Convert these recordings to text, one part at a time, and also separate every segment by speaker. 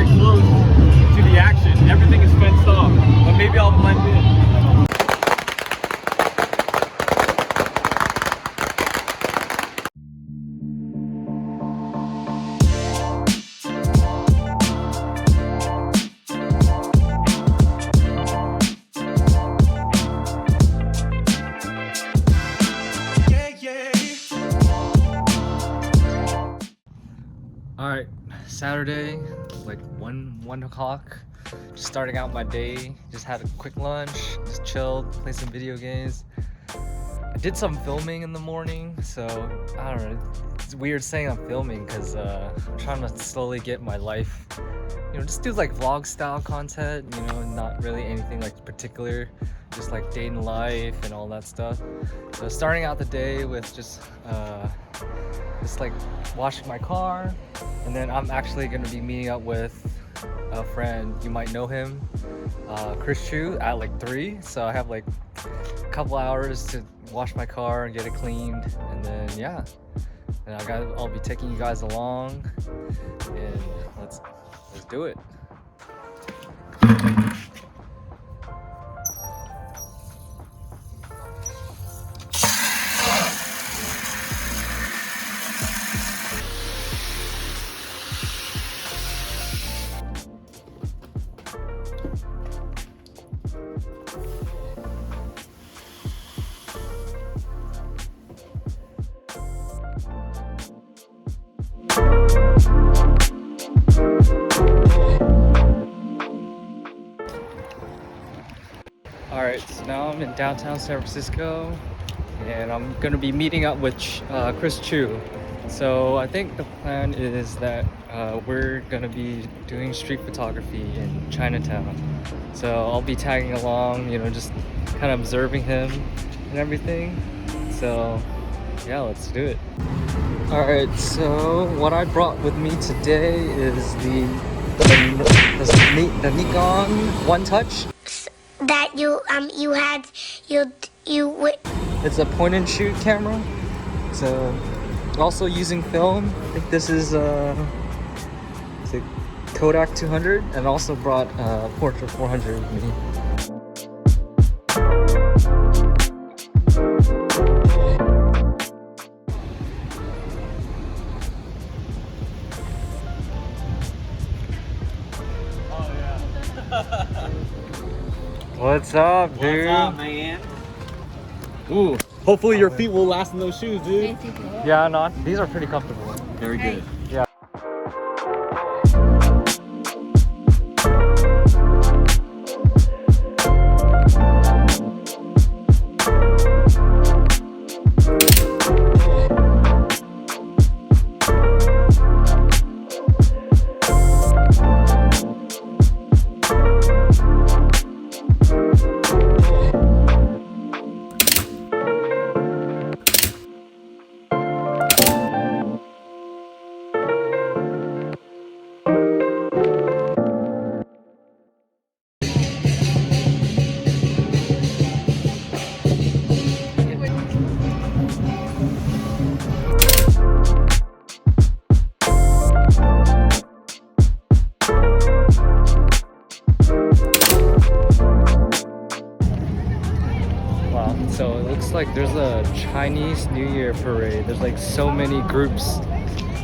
Speaker 1: very close to the action. Everything is fenced off, but maybe I'll blend in. Alright, Saturday, like 1 o'clock, just starting out my day, just had a quick lunch, just chilled, played some video games. I did some filming in the morning, so I don't know, it's weird saying I'm filming because I'm trying to slowly get my life, you know, just do like vlog style content, you know, not really anything like particular, just like day in life and all that stuff. So starting out the day with just like washing my car, and then I'm actually going to be meeting up with a friend. You might know him, Chris Chu, at like 3. So I have like a couple hours to wash my car and get it cleaned, and then yeah, and I'll be taking you guys along, and let's do it. Alright, so now I'm in downtown San Francisco, and I'm gonna be meeting up with Chris Chu. So I think the plan is that we're gonna be doing street photography in Chinatown. So I'll be tagging along, you know, just kind of observing him and everything. So yeah, let's do it. Alright, so what I brought with me today is the Nikon One Touch.
Speaker 2: That
Speaker 1: It's a point and shoot camera. So also using film. I think this is the Kodak 200, and also brought Portrait 400 with me. What's up, dude?
Speaker 3: What's up, man?
Speaker 1: Ooh, hopefully your feet will last in those shoes, dude. Yeah, no, these are pretty comfortable.
Speaker 3: Very good.
Speaker 1: Yeah. So it looks like there's a Chinese New Year parade. There's like so many groups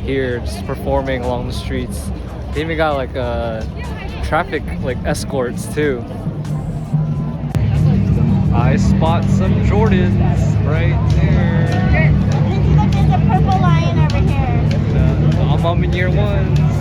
Speaker 1: here just performing along the streets. They even got like traffic like escorts too. I spot some Jordans right there.
Speaker 2: There's a purple lion over here.
Speaker 1: I'm in year 1.